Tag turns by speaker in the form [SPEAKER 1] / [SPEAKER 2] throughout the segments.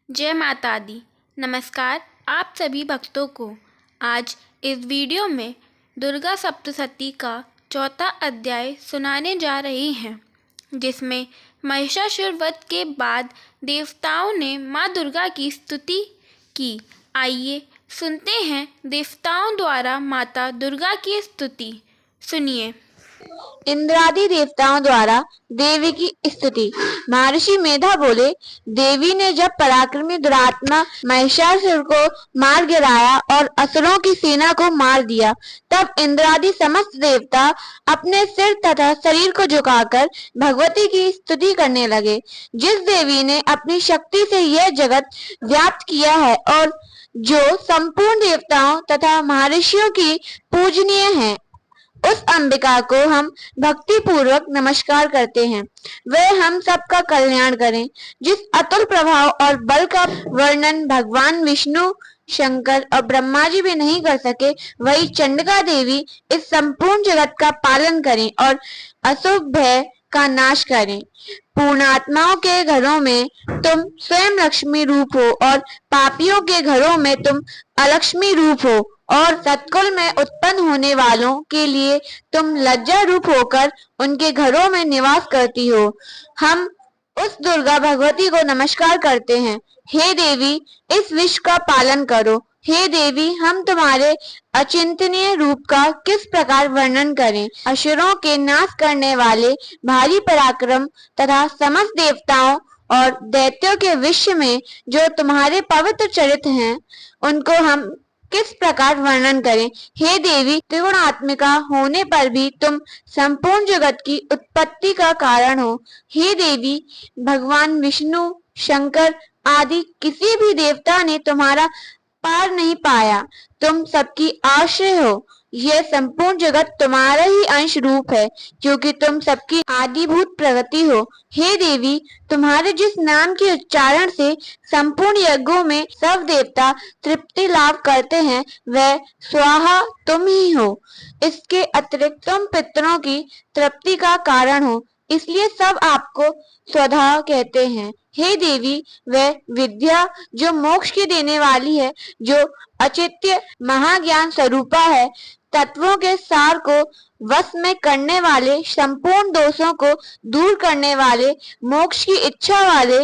[SPEAKER 1] जय माता दी। नमस्कार आप सभी भक्तों को। आज इस वीडियो में दुर्गा सप्तशती का चौथा अध्याय सुनाने जा रही हैं, जिसमें महिषासुर वध के बाद देवताओं ने माँ दुर्गा की स्तुति की। आइए सुनते हैं देवताओं द्वारा माता दुर्गा की स्तुति। सुनिए।
[SPEAKER 2] इंद्रादि देवताओं द्वारा देवी की स्तुति। महर्षि मेधा बोले, देवी ने जब पराक्रमी दुरात्मा महिषासुर को मार गिराया और असुरों की सेना को मार दिया, तब इंद्रादि समस्त देवता अपने सिर तथा शरीर को झुकाकर भगवती की स्तुति करने लगे। जिस देवी ने अपनी शक्ति से यह जगत व्याप्त किया है और जो संपूर्ण देवताओं तथा महर्षियों की पूजनीय है, उस अंबिका को हम भक्ति पूर्वक नमस्कार करते हैं। वह हम सबका कल्याण करें। जिस अतुल प्रभाव और बल का वर्णन भगवान विष्णु, शंकर और ब्रह्मा जी भी नहीं कर सके, वही चंडिका देवी इस संपूर्ण जगत का पालन करें और अशुभ भय का नाश करें। पूर्णात्माओं के घरों में तुम स्वयं लक्ष्मी रूप हो और पापियों के घरों में तुम अलक्ष्मी रूप हो और सत्कुल में उत्पन्न होने वालों के लिए तुम लज्जा रूप होकर उनके घरों में निवास करती हो। हम उस दुर्गा भगवती को नमस्कार करते हैं। हे देवी, इस विश्व का पालन करो। हे देवी, हम तुम्हारे अचिंतनीय रूप का किस प्रकार वर्णन करें। असुरों के नाश करने वाले भारी पराक्रम तथा समस्त देवताओं और दैत्यों के विश्व में जो तुम्हारे पवित्र चरित्र हैं, उनको हम किस प्रकार वर्णन करें। हे देवी, त्रिगुणात्मिका होने पर भी तुम संपूर्ण जगत की उत्पत्ति का कारण हो। हे देवी, भगवान विष्णु, शंकर आदि किसी भी देवता ने तुम्हारा पार नहीं पाया। तुम सबकी आश्रय हो। यह संपूर्ण जगत तुम्हारा ही अंश रूप है, क्योंकि तुम सबकी आदिभूत प्रगति हो। हे देवी, तुम्हारे जिस नाम के उच्चारण से संपूर्ण यज्ञों में सब देवता तृप्ति लाभ करते हैं, वह स्वाहा तुम ही हो। इसके अतिरिक्त तुम पितरों की तृप्ति का कारण हो, इसलिए सब आपको स्वधा कहते हैं। हे देवी, वह विद्या जो मोक्ष की देने वाली है, जो अचित्य महाज्ञान स्वरूपा है, तत्वों के सार को वश में करने वाले, संपूर्ण दोषों को दूर करने वाले, मोक्ष की इच्छा वाले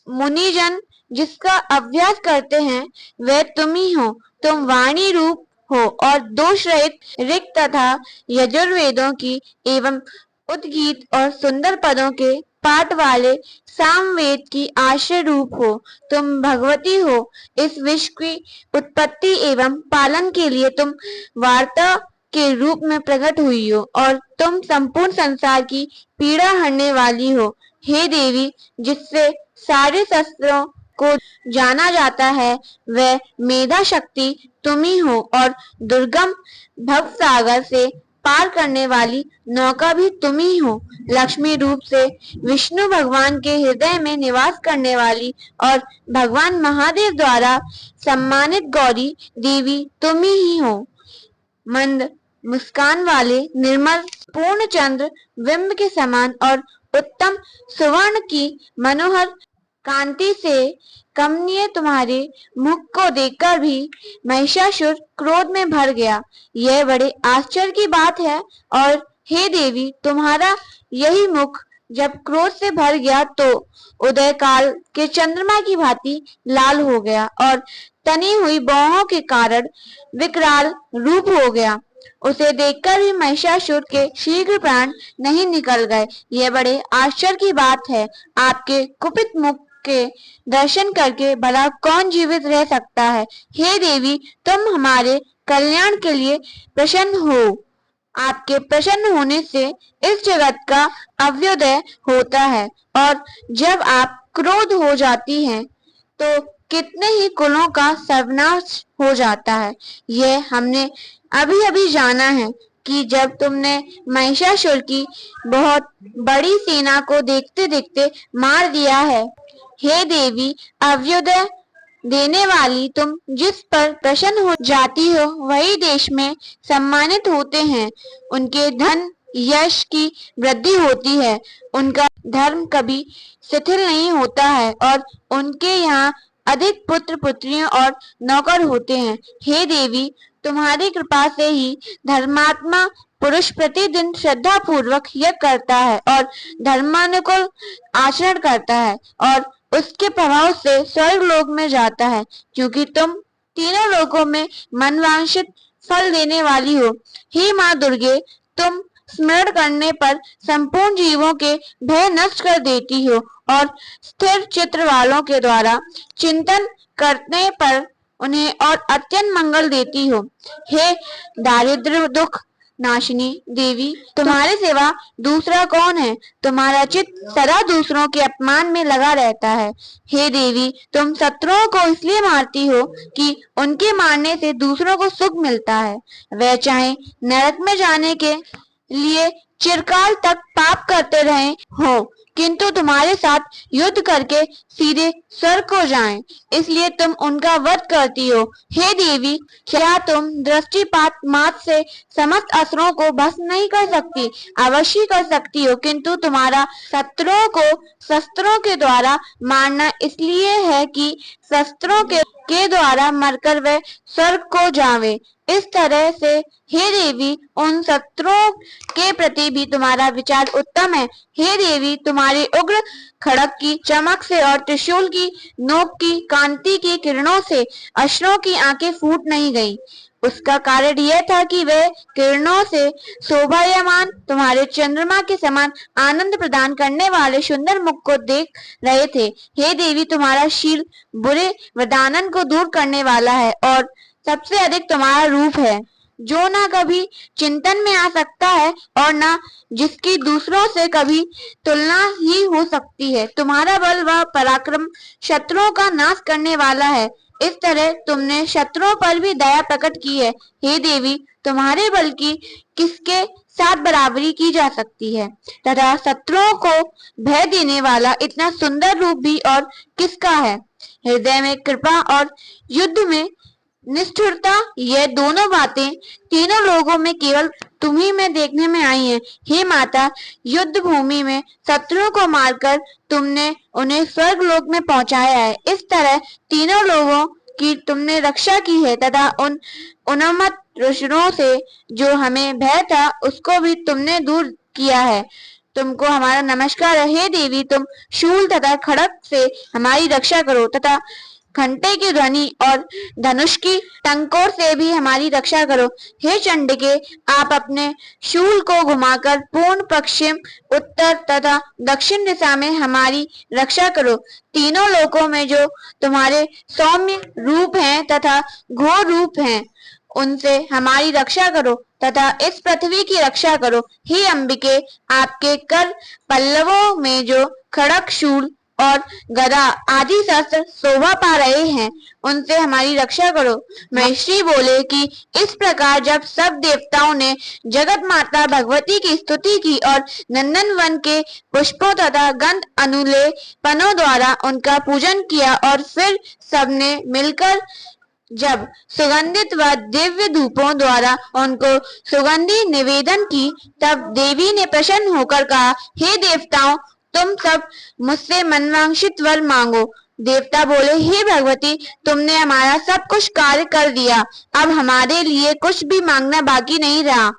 [SPEAKER 2] मुनिजन जिसका अभ्यास करते हैं, वह तुम ही हो। तुम वाणी रूप हो और दोष रहित ऋक् तथा यजुर्वेदों की एवं उद्गीत और सुंदर पदों के पाठ वाले सामवेद की आश्रय रूप हो। तुम भगवती हो। इस विश्व की उत्पत्ति एवं पालन के लिए तुम वार्ता के रूप में प्रकट हुई हो और तुम संपूर्ण संसार की पीड़ा हरने वाली हो। हे देवी, जिससे सारे शस्त्रों को जाना जाता है, वह मेधा शक्ति तुम ही हो और दुर्गम भव सागर से पार करने वाली नौका भी तुम ही हो। लक्ष्मी रूप से विष्णु भगवान के हृदय में निवास करने वाली और भगवान महादेव द्वारा सम्मानित गौरी देवी तुम ही हो। मंद मुस्कान वाले निर्मल पूर्ण चंद्र बिंब के समान और उत्तम सुवर्ण की मनोहर कांति से कमनीय तुम्हारे मुख को देखकर भी महिषासुर क्रोध में भर गया। यह बड़े आश्चर्य की बात है। और हे देवी, तुम्हारा यही मुख जब क्रोध से भर गया तो उदय काल के चंद्रमा की भांति लाल हो गया और तनी हुई बाहों के कारण विकराल रूप हो गया। उसे देखकर भी महिषासुर के शीघ्र प्राण नहीं निकल गए। यह बड़े आश्चर्य की बात है। आपके कुपित मुख के दर्शन करके भला कौन जीवित रह सकता है। हे देवी, तुम हमारे कल्याण के लिए प्रसन्न हो। आपके प्रसन्न होने से इस जगत का अभ्युदय होता है और जब आप क्रोध हो जाती हैं, तो कितने ही कुलों का सर्वनाश हो जाता है। यह हमने अभी अभी जाना है कि जब तुमने महिषासुर की बहुत बड़ी सेना को देखते देखते मार दिया है। हे देवी, अभ्युदय देने वाली तुम जिस पर प्रसन्न हो जाती हो, वही देश में सम्मानित होते हैं। उनके धन यश की वृद्धि होती है। उनका धर्म कभी शिथिल नहीं होता है और उनके यहाँ अधिक पुत्र पुत्रियां और नौकर होते हैं। हे देवी, तुम्हारी कृपा से ही धर्मात्मा पुरुष प्रतिदिन श्रद्धा पूर्वक यज्ञ करता है और धर्मानुकूल आचरण करता है और उसके प्रभाव से स्वर्ग लोक में जाता है, क्योंकि तुम तीनों लोकों में मनवांछित फल देने वाली हो। हे माँ दुर्गे, तुम स्मरण करने पर संपूर्ण जीवों के भय नष्ट कर देती हो और स्थिर चित्र वालों के द्वारा चिंतन करने पर उन्हें और अत्यंत मंगल देती हो। हे दारिद्र्य दुख नाशिनी देवी, तुम्हारे सिवा दूसरा कौन है? तुम्हारा चित्त सदा दूसरों के अपमान में लगा रहता है। हे देवी, तुम शत्रुओं को इसलिए मारती हो कि उनके मारने से दूसरों को सुख मिलता है। वह चाहे नरक में जाने के लिए चिरकाल तक पाप करते रहे हो, किंतु तुम्हारे साथ युद्ध करके सीधे स्वर्ग को जाएं, इसलिए तुम उनका वध करती हो। हे देवी, क्या तुम दृष्टिपात मात्र से समस्त असुरों को भस्म नहीं कर सकती? अवश्य कर सकती हो, किंतु तुम्हारा शत्रुओं को शस्त्रों के द्वारा मारना इसलिए है कि शस्त्रों के द्वारा मरकर वे स्वर्ग को जावे। इस तरह से हे देवी, उन शत्रुओं के प्रति भी तुम्हारा विचार उत्तम है। हे देवी, तुम्हारे उग्र खड़ग की चमक से और त्रिशूल की नोक की कांति की किरणों से असुरों की आंखें फूट नहीं गईं। उसका कारण यह था कि वे किरणों से शोभायमान तुम्हारे चंद्रमा के समान आनंद प्रदान करने वाले सुंदर मुख को देख रहे थे। हे देवी, तुम्हारा शील बुरे वदानन को दूर करने वाला है और सबसे अधिक तुम्हारा रूप है, जो ना कभी चिंतन में आ सकता है और ना जिसकी दूसरों से कभी तुलना ही हो सकती है। तुम्हारा बल व पराक्रम शत्रुओं का नाश करने वाला है। इस तरह तुमने शत्रुओं पर भी दया प्रकट की है। हे देवी, तुम्हारे बल की किसके साथ बराबरी की जा सकती है, तथा शत्रुओं को भय देने वाला इतना सुंदर रूप भी और किसका है? हृदय में कृपा और युद्ध में निष्ठुरता, ये दोनों बातें तीनों लोगों में केवल तुम्ही में देखने में आई हैं। हे माता, युद्ध भूमि में शत्रुओं को मारकर तुमने उन्हें स्वर्ग लोक में पहुंचाया है। इस तरह तीनों लोगों की तुमने रक्षा की है तथा उन उन्मत्त असुरों से जो हमें भय था उसको भी तुमने दूर किया है। तुमको हमारा नमस्कार है। हे देवी, तुम शूल तथा खड़ग से हमारी रक्षा करो तथा घंटे की ध्वनि और धनुष की टंकोर से भी हमारी रक्षा करो। हे चंडिके, आप अपने शूल को घुमाकर पूर्ण पश्चिम, उत्तर तथा दक्षिण दिशा में हमारी रक्षा करो। तीनों लोकों में जो तुम्हारे सौम्य रूप हैं तथा घोर रूप हैं, उनसे हमारी रक्षा करो तथा इस पृथ्वी की रक्षा करो। हे अंबिके, आपके कर पल्लवों में जो खड़ग, शूल और गदा आदि शस्त्र शोभा पा रहे हैं, उनसे हमारी रक्षा करो। महर्षि बोले कि इस प्रकार जब सब देवताओं ने जगत माता भगवती की स्तुति की और नंदन वन के पुष्पों तथा गंध अनुलेपनों द्वारा उनका पूजन किया और फिर सबने मिलकर जब सुगंधित व दिव्य धूपों द्वारा उनको सुगंधि निवेदन की, तब देवी ने प्रसन्न होकर कहा, हे देवताओं, तुम सब मुझसे मनवांछित वर मांगो। देवता बोले, हे भगवती, तुमने हमारा सब कुछ कार्य कर दिया, अब हमारे लिए कुछ भी मांगना बाकी नहीं रहा,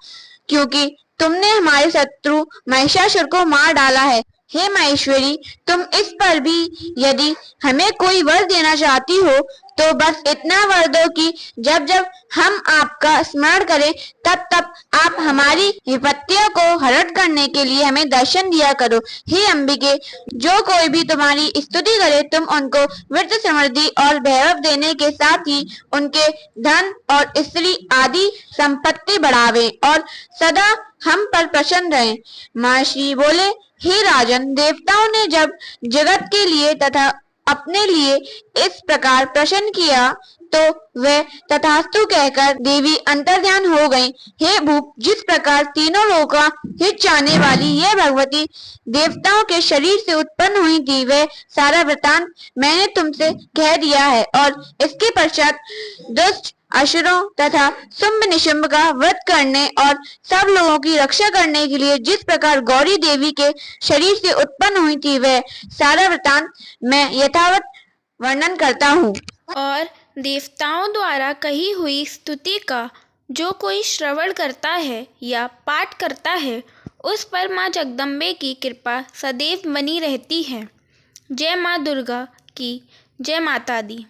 [SPEAKER 2] क्योंकि तुमने हमारे शत्रु महिषासुर को मार डाला है। हे महेश्वरी, तुम इस पर भी यदि हमें कोई वर देना चाहती हो तो बस इतना वर दो कि जब जब हम आपका स्मरण करें तब तब आप हमारी विपत्तियों को हरण करने के लिए हमें दर्शन दिया करो। हे अंबिके, जो कोई भी तुम्हारी स्तुति करे तुम उनको वृद्ध समृद्धि और वैभव देने के साथ ही उनके धन और स्त्री आदि संपत्ति बढ़ावे और सदा हम पर प्रसन्न रहे। महर्षि बोले, हे राजन, देवताओं ने जब जगत के लिए तथा अपने लिए इस प्रकार प्रसन्न किया तो वे तथास्तु कहकर देवी अंतर्ध्यान हो गईं। हे भूप, जिस प्रकार तीनों लोगों का हित चाहने वाली यह भगवती देवताओं के शरीर से उत्पन्न हुई थी, वह सारा वृतांत मैंने तुमसे कह दिया है और इसके पश्चात दुष्ट असुरों तथा शुंभ निशुंभ का वध करने और सब लोगों की रक्षा करने के लिए जिस प्रकार गौरी देवी के शरीर से उत्पन्न हुई थी, वह सारा वृतांत मैं यथावत वर्णन करता हूँ।
[SPEAKER 1] और देवताओं द्वारा कही हुई स्तुति का जो कोई श्रवण करता है या पाठ करता है, उस पर माँ जगदम्बे की कृपा सदैव बनी रहती है। जय माँ दुर्गा की जय। माता दी।